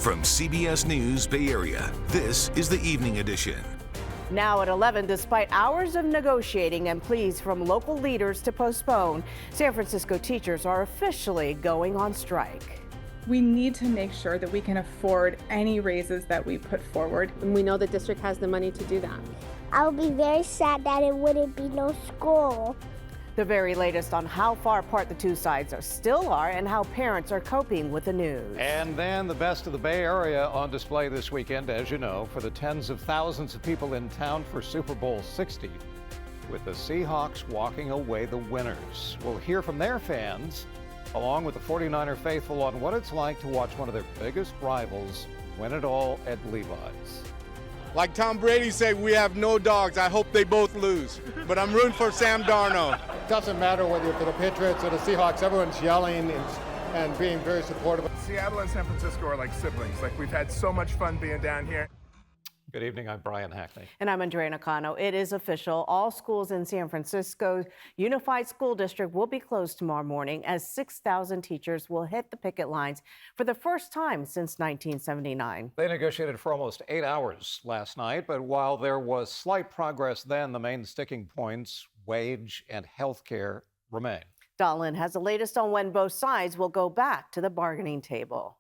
From CBS News Bay Area, this is the Evening Edition. Now at 11, despite hours of negotiating and pleas from local leaders to postpone, San Francisco teachers are officially going on strike. We need to make sure that we can afford any raises that we put forward. And we know the district has the money to do that. I would be very sad that it wouldn't be no school. The very latest on how far apart the two sides still are and how parents are coping with the news. And then the best of the Bay Area on display this weekend, as you know, for the tens of thousands of people in town for Super Bowl 60, with the Seahawks walking away the winners. We'll hear from their fans, along with the 49er faithful, on what it's like to watch one of their biggest rivals win it all at Levi's. Like Tom Brady said, we have no dogs. I hope they both lose. But I'm rooting for Sam Darnold. It doesn't matter whether you're for the Patriots or the Seahawks. Everyone's yelling and being very supportive. Seattle and San Francisco are like siblings. Like, we've had so much fun being down here. Good evening, I'm Brian Hackney. And I'm Andrea Nakano. It is official. All schools in San Francisco's Unified School District will be closed tomorrow morning as 6,000 teachers will hit the picket lines for the first time since 1979. They negotiated for almost 8 hours last night, but while there was slight progress then, the main sticking points, wage and health care, remain. Dahlin has the latest on when both sides will go back to the bargaining table.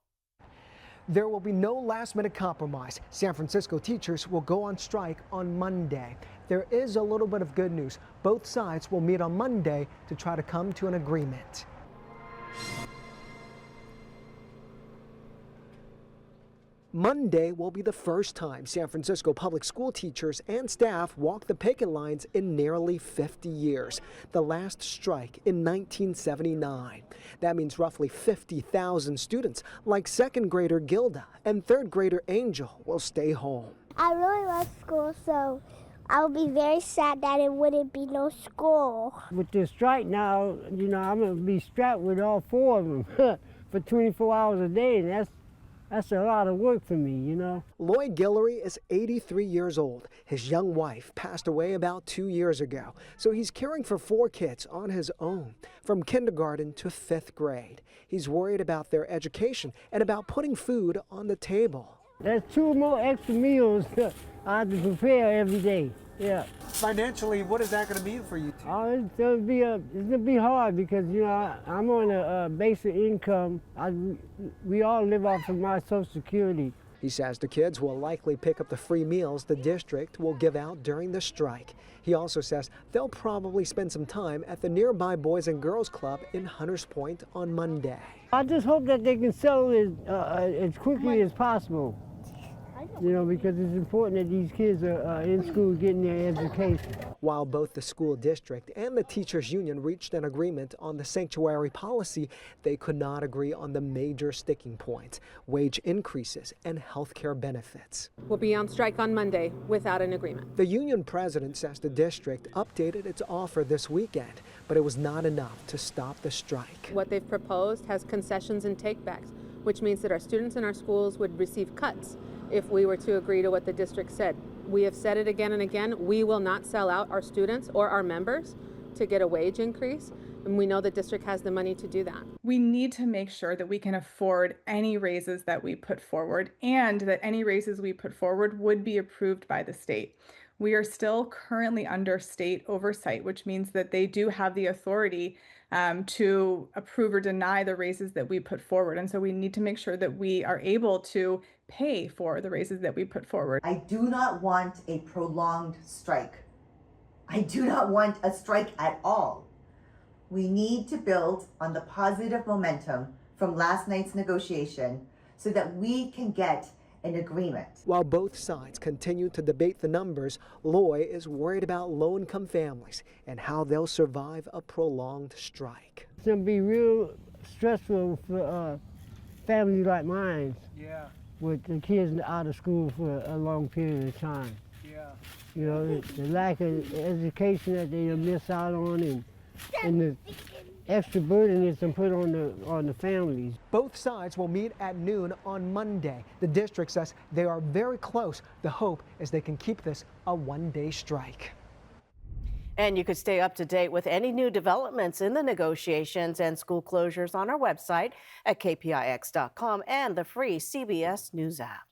There will be no last-minute compromise. San Francisco teachers will go on strike on Monday. There is a little bit of good news. Both sides will meet on Monday to try to come to an agreement. Monday will be the first time San Francisco public school teachers and staff walk the picket lines in nearly 50 years. The last strike in 1979. That means roughly 50,000 students, like second grader Gilda and third grader Angel, will stay home. I really love school, so I would be very sad that it wouldn't be no school. With the strike now, I'm going to be strapped with all four of them for 24 hours a day, and that's a lot of work for me, Lloyd Guillory is 83 years old. His young wife passed away about 2 years ago, so he's caring for 4 kids on his own, from kindergarten to 5th grade. He's worried about their education and about putting food on the table. There's 2 more extra meals I have to prepare every day. Yeah. Financially, what is that going to mean for you? It's gonna be hard because I'm on a basic income. We all live off of my Social Security. He says the kids will likely pick up the free meals the district will give out during the strike. He also says they'll probably spend some time at the nearby Boys and Girls Club in Hunters Point on Monday. I just hope that they can settle as quickly as possible. Because it's important that these kids are in school getting their education. While both the school district and the teachers union reached an agreement on the sanctuary policy, they could not agree on the major sticking points: wage increases and health care benefits. We'll be on strike on Monday without an agreement. The union president says the district updated its offer this weekend, but it was not enough to stop the strike. What they've proposed has concessions and takebacks, which means that our students in our schools would receive cuts if we were to agree to what the district said. We have said it again and again, we will not sell out our students or our members to get a wage increase, and we know the district has the money to do that. We need to make sure that we can afford any raises that we put forward, and that any raises we put forward would be approved by the state. We are still currently under state oversight, which means that they do have the authority to approve or deny the raises that we put forward. And so we need to make sure that we are able to pay for the raises that we put forward. I do not want a prolonged strike. I do not want a strike at all. We need to build on the positive momentum from last night's negotiation so that we can get an agreement. While both sides continue to debate the numbers, Loy is worried about low-income families and how they'll survive a prolonged strike. It's going to be real stressful for families like mine. Yeah. With the kids out of school for a long period of time. Yeah. The lack of education that they miss out on, and the extra burden is put on the families. Both sides will meet at noon on Monday. The district says they are very close. The hope is they can keep this a one-day strike. And you could stay up to date with any new developments in the negotiations and school closures on our website at kpix.com and the free CBS News app.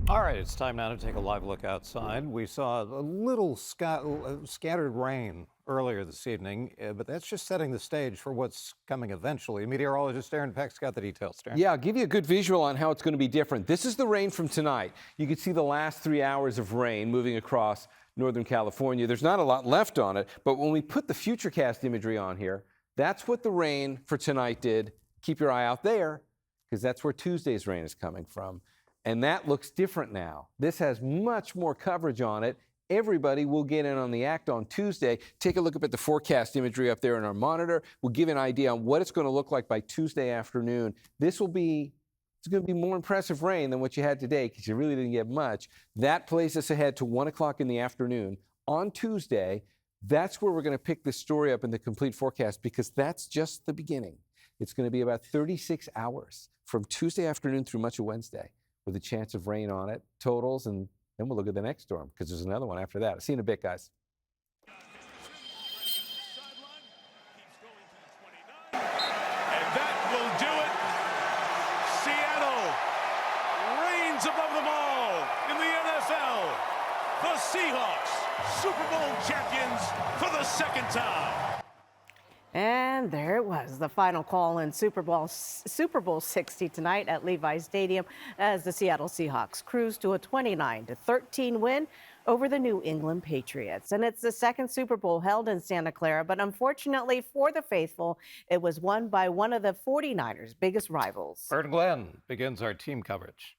All right, it's time now to take a live look outside. We saw a little scattered rain earlier this evening, but that's just setting the stage for what's coming eventually. Meteorologist Aaron Peck's got the details. Aaron. Yeah, I'll give you a good visual on how it's going to be different. This is the rain from tonight. You can see the last 3 hours of rain moving across Northern California. There's not a lot left on it, but when we put the Futurecast imagery on here, that's what the rain for tonight did. Keep your eye out there, because that's where Tuesday's rain is coming from. And that looks different now. This has much more coverage on it. Everybody will get in on the act on Tuesday. Take a look up at the forecast imagery up there in our monitor. We'll give you an idea on what it's going to look like by Tuesday afternoon. It's going to be more impressive rain than what you had today, because you really didn't get much. That places us ahead to 1 o'clock in the afternoon on Tuesday. That's where we're going to pick this story up in the complete forecast, because that's just the beginning. It's going to be about 36 hours from Tuesday afternoon through much of Wednesday, with a chance of rain on it, totals, and then we'll look at the next storm, because there's another one after that. I'll see you in a bit, guys. And that will do it. Seattle reigns above them all in the NFL. The Seahawks, Super Bowl champions for the second time. And there it was, the final call in Super Bowl 60 tonight at Levi Stadium as the Seattle Seahawks cruise to a 29-13 win over the New England Patriots. And it's the second Super Bowl held in Santa Clara, but unfortunately for the faithful, it was won by one of the 49ers' biggest rivals. Bert Glenn begins our team coverage.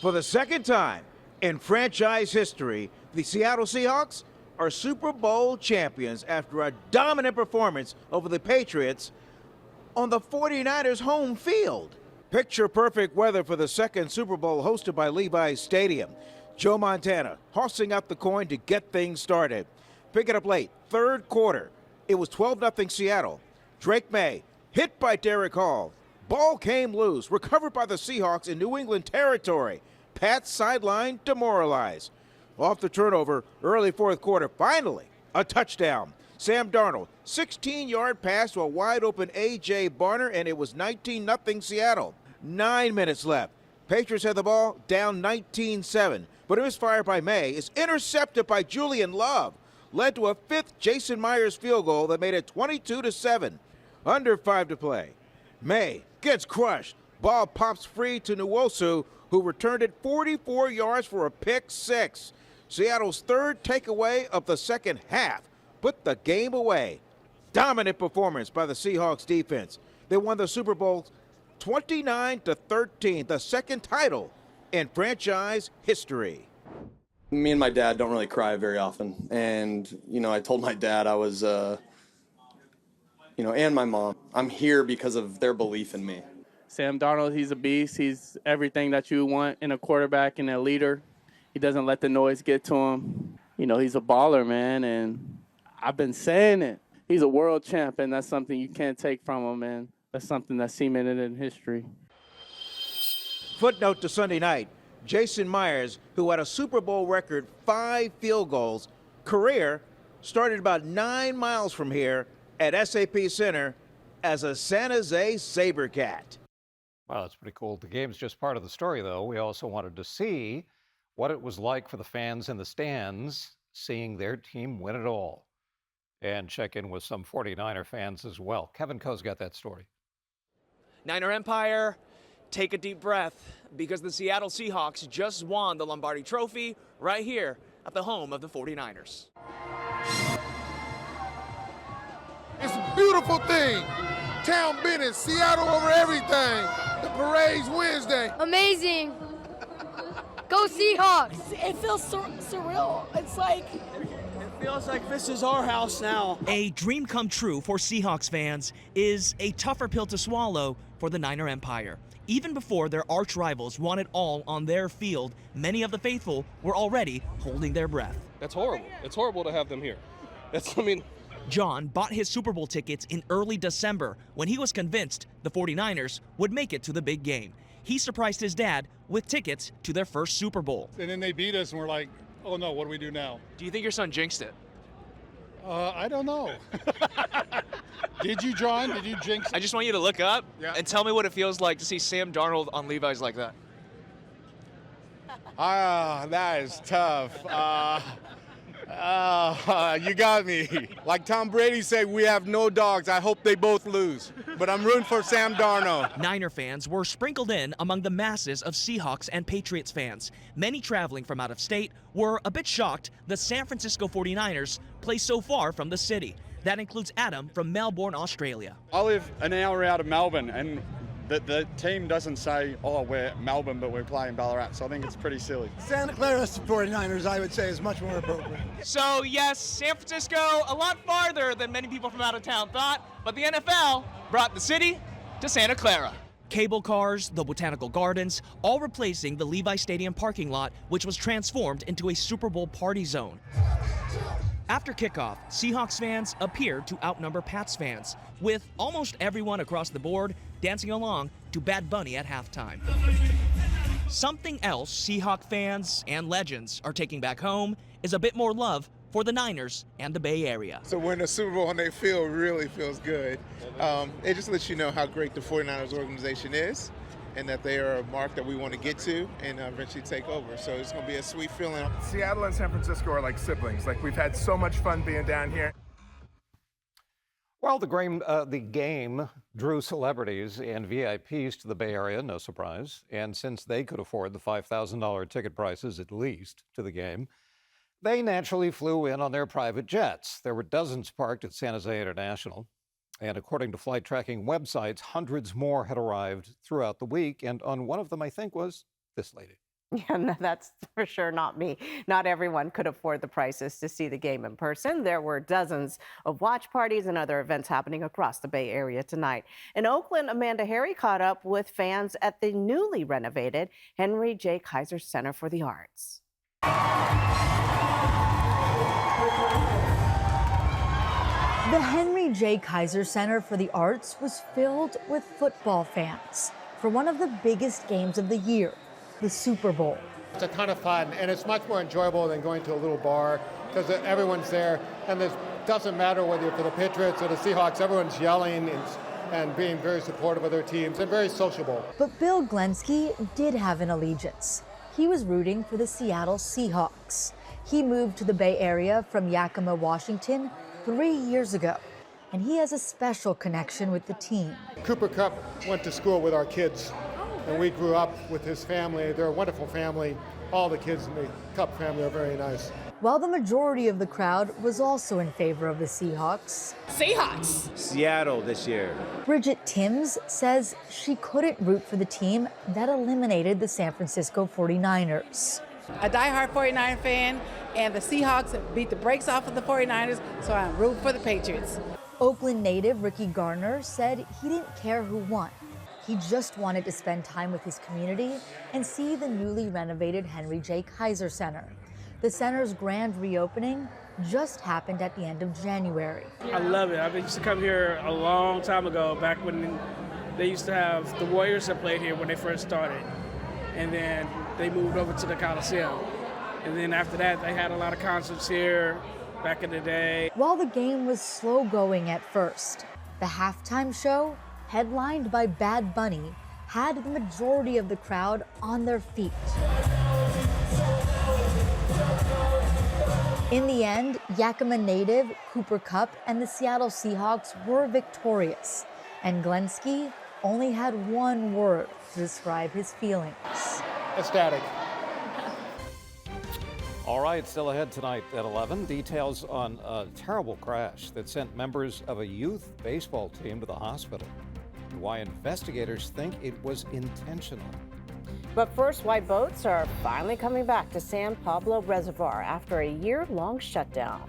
For the second time in franchise history, the Seattle Seahawks are Super Bowl champions after a dominant performance over the Patriots on the 49ers' home field. Picture-perfect weather for the second Super Bowl hosted by Levi Stadium. Joe Montana tossing out the coin to get things started. Pick it up late, third quarter. It was 12-0 Seattle. Drake May hit by Derek Hall. Ball came loose, recovered by the Seahawks in New England territory. Pat's sideline demoralized. Off the turnover, early fourth quarter, finally, a touchdown. Sam Darnold, 16-yard pass to a wide-open A.J. Barner, and it was 19-0 Seattle. 9 minutes left. Patriots had the ball down 19-7, but a misfire by May is intercepted by Julian Love. Led to a fifth Jason Myers field goal that made it 22-7. Under 5 to play. May gets crushed. Ball pops free to Nwosu, who returned it 44 yards for a pick six. Seattle's third takeaway of the second half put the game away. Dominant performance by the Seahawks defense. They won the Super Bowl 29-13, the second title in franchise history. Me and my dad don't really cry very often. And, I told my dad I was, and my mom, I'm here because of their belief in me. Sam Darnold, he's a beast. He's everything that you want in a quarterback and a leader. He doesn't let the noise get to him. He's a baller, man, and I've been saying it. He's a world champ, and that's something you can't take from him, man. That's something that's cemented in history. Footnote to Sunday night, Jason Myers, who had a Super Bowl record 5 field goals, career started about 9 miles from here at SAP Center as a San Jose SaberCat. Wow, that's pretty cool. The game's just part of the story, though. We also wanted to see what it was like for the fans in the stands seeing their team win it all, and check in with some 49er fans as well. Kevin Coe's got that story. Niner Empire, take a deep breath, because the Seattle Seahawks just won the Lombardi Trophy right here at the home of the 49ers. It's a beautiful thing. Town business, Seattle over everything. The parade's Wednesday. Amazing. Go Seahawks! It feels surreal. It's like... It feels like this is our house now. A dream come true for Seahawks fans is a tougher pill to swallow for the Niner Empire. Even before their arch rivals won it all on their field, many of the faithful were already holding their breath. That's horrible. It's horrible to have them here. John bought his Super Bowl tickets in early December when he was convinced the 49ers would make it to the big game. He surprised his dad with tickets to their first Super Bowl. And then they beat us and we're like, Oh no, what do we do now? Do you think your son jinxed it? I don't know. Did you, John? Did you jinx it? I just want you to look up and tell me what it feels like to see Sam Darnold on Levi's like that. That is tough. You got me. Like Tom Brady said, we have no dogs. I hope they both lose. But I'm rooting for Sam Darnold. Niner fans were sprinkled in among the masses of Seahawks and Patriots fans. Many traveling from out of state were a bit shocked the San Francisco 49ers play so far from the city. That includes Adam from Melbourne, Australia. I live an hour out of Melbourne, and the team doesn't say, oh, we're Melbourne, but we're playing Ballarat, so I think it's pretty silly. Santa Clara 49ers, I would say, is much more appropriate. So yes, San Francisco a lot farther than many people from out of town thought, but the NFL brought the city to Santa Clara. Cable cars, the botanical gardens, all replacing the Levi Stadium parking lot, which was transformed into a Super Bowl party zone. After kickoff, Seahawks fans appeared to outnumber Pats fans, with almost everyone across the board dancing along to Bad Bunny at halftime. Something else Seahawk fans and legends are taking back home is a bit more love for the Niners and the Bay Area. So winning a Super Bowl on their field really feels good. It just lets you know how great the 49ers organization is and that they are a mark that we want to get to and eventually take over. So it's going to be a sweet feeling. Seattle and San Francisco are like siblings. Like, we've had so much fun being down here. Well, the game drew celebrities and VIPs to the Bay Area, no surprise. And since they could afford the $5,000 ticket prices, at least, to the game, they naturally flew in on their private jets. There were dozens parked at San Jose International. And according to flight tracking websites, hundreds more had arrived throughout the week. And on one of them, I think, was this lady. Yeah, no, that's for sure not me. Not everyone could afford the prices to see the game in person. There were dozens of watch parties and other events happening across the Bay Area tonight. In Oakland, Amanda Harry caught up with fans at the newly renovated Henry J. Kaiser Center for the Arts. The Henry J. Kaiser Center for the Arts was filled with football fans for one of the biggest games of the year, the Super Bowl. It's a ton of fun, and it's much more enjoyable than going to a little bar because everyone's there, and it doesn't matter whether you're for the Patriots or the Seahawks, everyone's yelling and being very supportive of their teams and very sociable. But Bill Glensky did have an allegiance. He was rooting for the Seattle Seahawks. He moved to the Bay Area from Yakima, Washington 3 years ago, and he has a special connection with the team. Cooper Kupp went to school with our kids, and we grew up with his family. They're a wonderful family. All the kids in the Kupp family are very nice. While the majority of the crowd was also in favor of the Seahawks. Seahawks! Seattle this year. Bridget Timms says she couldn't root for the team that eliminated the San Francisco 49ers. A diehard 49er fan, and the Seahawks beat the brakes off of the 49ers, so I'm rooting for the Patriots. Oakland native Ricky Garner said he didn't care who won. He just wanted to spend time with his community and see the newly renovated Henry J. Kaiser Center. The center's grand reopening just happened at the end of January. I love it. I used to come here a long time ago, back when they used to have the Warriors that played here when they first started. And then they moved over to the Coliseum. And then after that, they had a lot of concerts here back in the day. While the game was slow going at first, the halftime show, headlined by Bad Bunny, had the majority of the crowd on their feet. In the end, Yakima native Cooper Kupp and the Seattle Seahawks were victorious, and Glensky only had one word to describe his feelings. Ecstatic. All right, still ahead tonight at 11. Details on a terrible crash that sent members of a youth baseball team to the hospital. And why investigators think it was intentional. But first, why boats are finally coming back to San Pablo Reservoir after a year-long shutdown.